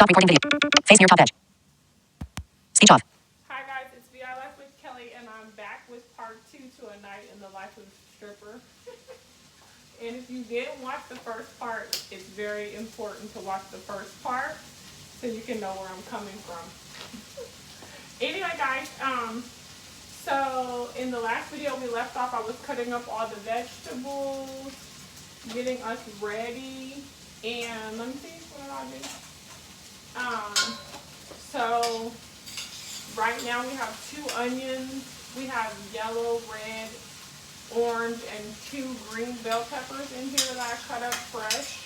Stop recording video. Face near top edge. Speech off. Hi guys, it's VI Life with Kelly, and I'm back with part 2 to A Night in the Life of a Stripper. And if you didn't watch the first part, it's very important to watch the first part so you can know where I'm coming from. Anyway guys, so in the last video we left off, I was cutting up all the vegetables, getting us ready, and let me see what I do. So right now we have 2 onions, we have yellow, red, orange, and 2 green bell peppers in here that I cut up fresh.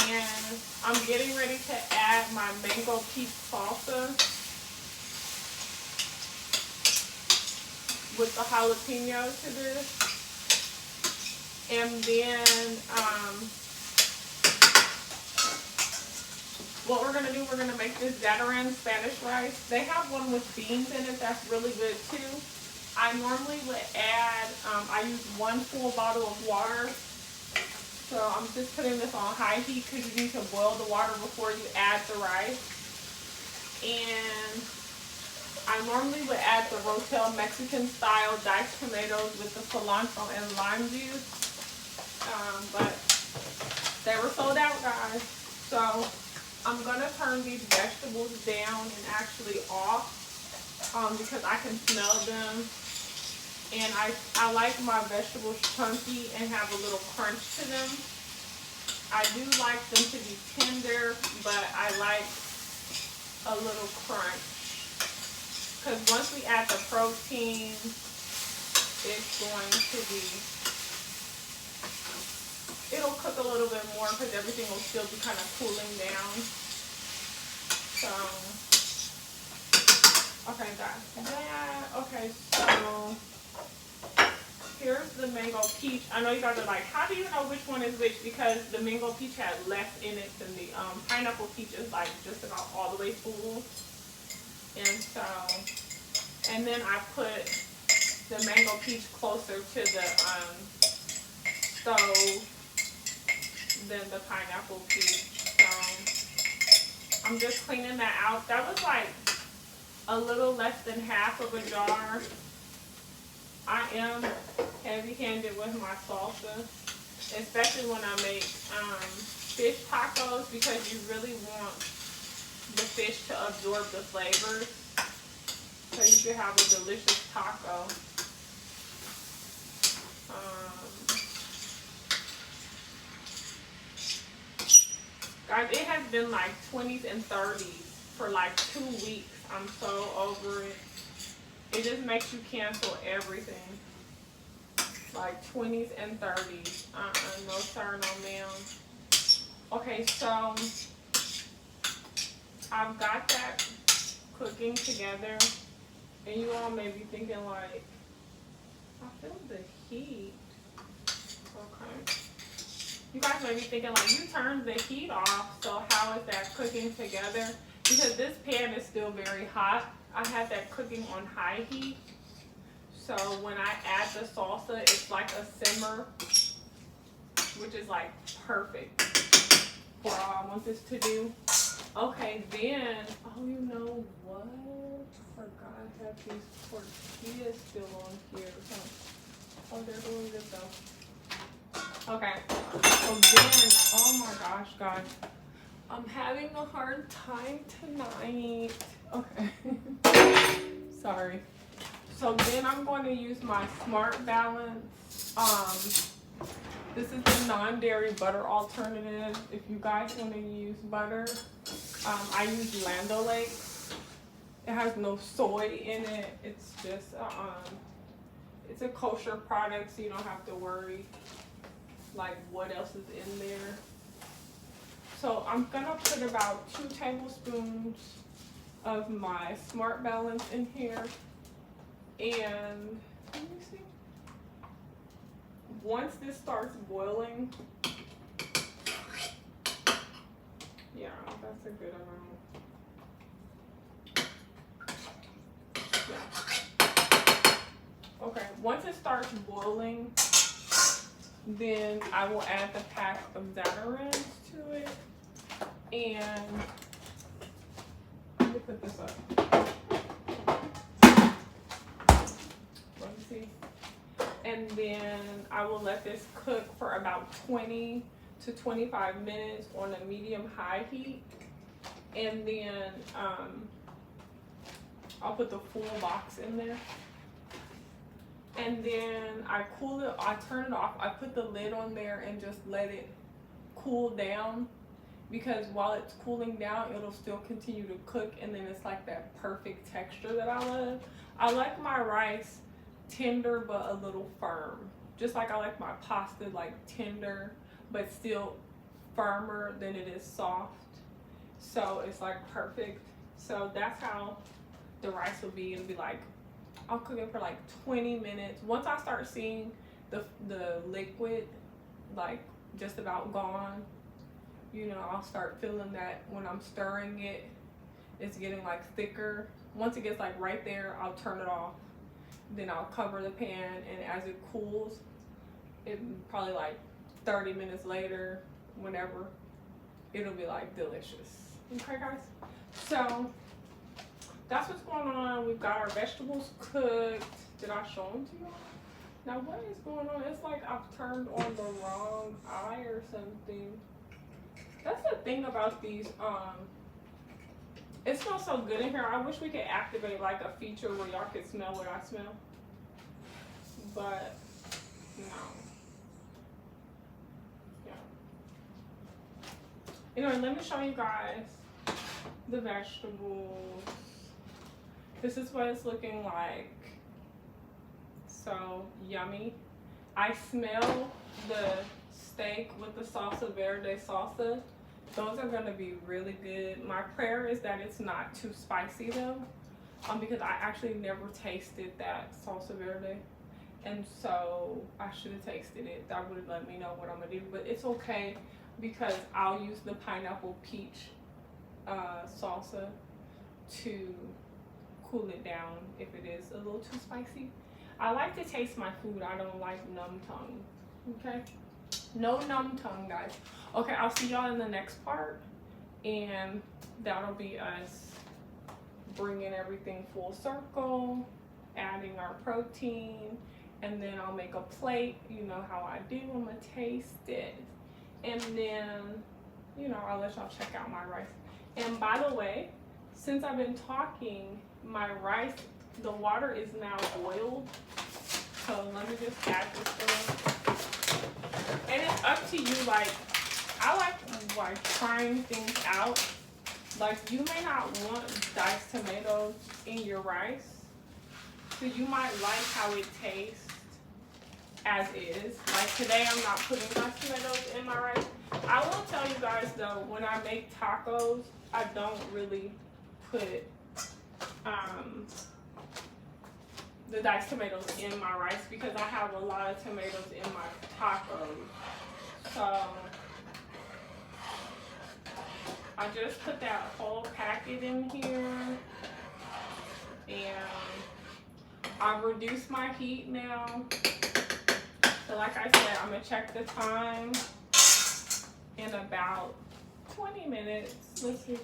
And I'm getting ready to add my mango peach salsa with the jalapeno to this. And then what we're gonna do, we're gonna make this Zatarain Spanish rice. They have one with beans in it that's really good too. I normally would add, I use 1 full bottle of water. So I'm just putting this on high heat because you need to boil the water before you add the rice. And I normally would add the Rotel Mexican style diced tomatoes with the cilantro and lime juice. But they were sold out, guys. So I'm gonna turn these vegetables down and actually off because I can smell them, and I like my vegetables chunky and have a little crunch to them. I do like them to be tender, but I like a little crunch because once we add the protein, it's going to be, it'll cook a little bit more because everything will still be kind of cooling down. So, okay, guys. Okay, so here's the mango peach. I know you guys are like, how do you know which one is which? Because the mango peach had less in it than the pineapple peach is like just about all the way full. And so, and then I put the mango peach closer to the stove than the pineapple peach. So I'm just cleaning that out. That was like a little less than half of a jar. I am heavy-handed with my salsa, especially when I make fish tacos, because you really want the fish to absorb the flavors so you can have a delicious taco. Guys, it has been like 20s and 30s for like 2 weeks. I'm so over it. It just makes you cancel everything. Like 20s and 30s. No sir, no ma'am. Okay, so I've got that cooking together. And you all may be thinking like, I feel the heat. Okay. You guys may be thinking like, you turned the heat off, so how is that cooking together? Because this pan is still very hot. I have that cooking on high heat. So when I add the salsa, it's like a simmer, which is like perfect for all I want this to do. Okay, then, oh, you know what? I forgot I have these tortillas still on here. Oh, they're doing good though. Okay, so then, oh my gosh, guys, I'm having a hard time tonight. Okay, sorry. So then I'm going to use my Smart Balance. This is the non-dairy butter alternative. If you guys want to use butter, I use Land O'Lakes. It has no soy in it. It's just it's a kosher product, so you don't have to worry like what else is in there. So I'm gonna put about 2 tablespoons of my Smart Balance in here, and let me see. Once this starts boiling, yeah, that's a good amount. Yeah. Okay, once it starts boiling, then I will add the pack of Zatarains to it. And let me put this up. Let me see. And then I will let this cook for about 20 to 25 minutes on a medium-high heat. And then I'll put the full box in there. And then I cool it, I turn it off, I put the lid on there and just let it cool down, because while it's cooling down, it'll still continue to cook, and then it's like that perfect texture that I love. I like my rice tender but a little firm, just like I like my pasta like tender but still firmer than it is soft. So it's like perfect. So that's how the rice will be. It'll be like, I'll cook it for like 20 minutes. Once I start seeing the liquid like just about gone, you know, I'll start feeling that when I'm stirring it, it's getting like thicker. Once it gets like right there, I'll turn it off. Then I'll cover the pan, and as it cools, it probably like 30 minutes later, whenever, it'll be like delicious. Okay, guys? So that's what's going on. We've got our vegetables cooked. Did I show them to you? Now what is going on? It's like I've turned on the wrong eye or something. That's the thing about these. It smells so good in here. I wish we could activate like a feature where y'all could smell what I smell. But no. Yeah. Anyway, let me show you guys the vegetables. This is what it's looking like. So yummy. I smell the steak with the salsa verde salsa. Those are gonna be really good. My prayer is that it's not too spicy though, because I actually never tasted that salsa verde, and so I should have tasted it. That would have let me know what I'm gonna do, but it's okay because I'll use the pineapple peach salsa to cool it down if it is a little too spicy. I like to taste my food. I don't like numb tongue. Okay? No numb tongue, guys. Okay, I'll see y'all in the next part, and that'll be us bringing everything full circle, adding our protein, and then I'll make a plate. You know how I do. I'm gonna taste it, and then, you know, I'll let y'all check out my rice. And by the way, since I've been talking, my rice, the water is now boiled. So let me just add this in. And it's up to you. Like, I like trying things out. Like, you may not want diced tomatoes in your rice, so you might like how it tastes as is. Like today, I'm not putting diced tomatoes in my rice. I will tell you guys though, when I make tacos, I don't really put the diced tomatoes in my rice because I have a lot of tomatoes in my tacos. So I just put that whole packet in here, and I've reduced my heat now. So like I said, I'm gonna check the time in about 20 minutes. Let's see.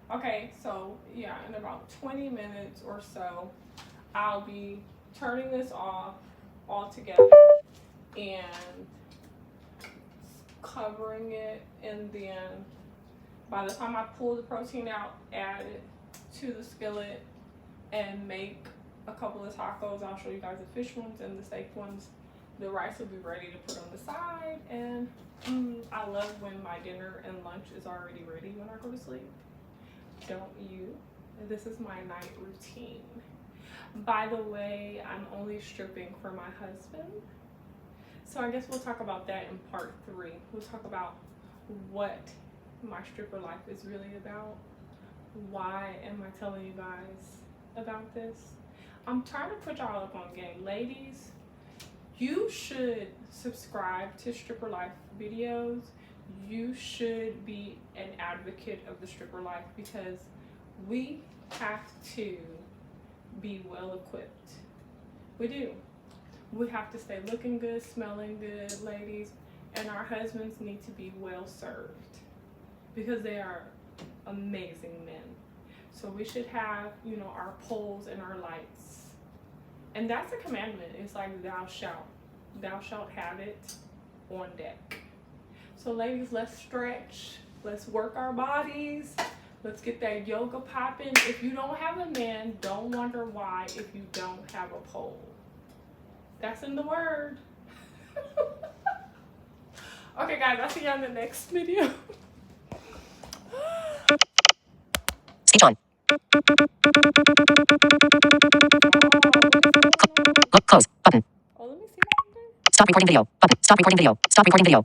Okay, so yeah, in about 20 minutes or so, I'll be turning this off altogether and covering it, and then by the time I pull the protein out, add it to the skillet and make a couple of tacos. I'll show you guys the fish ones and the steak ones. The rice will be ready to put on the side, and I love when my dinner and lunch is already ready when I go to sleep. Don't you? This is my night routine. By the way, I'm only stripping for my husband. So I guess we'll talk about that in part 3. We'll talk about what my stripper life is really about. Why am I telling you guys about this? I'm trying to put y'all up on game. Ladies, you should subscribe to Stripper Life videos. You should be an advocate of the stripper life because we have to be well equipped. We do. We have to stay looking good, smelling good, ladies, and our husbands need to be well served. because they are amazing men. So we should have, you know, our poles and our lights. And that's a commandment. It's like thou shalt have it on deck. So ladies, let's stretch. Let's work our bodies. Let's get that yoga popping. If you don't have a man, don't wonder why if you don't have a pole. That's in the word. Okay, guys, I'll see you on the next video. Speech on. Close. Button. Oh, let me see. Stop recording video. Button. Stop recording video. Stop recording video.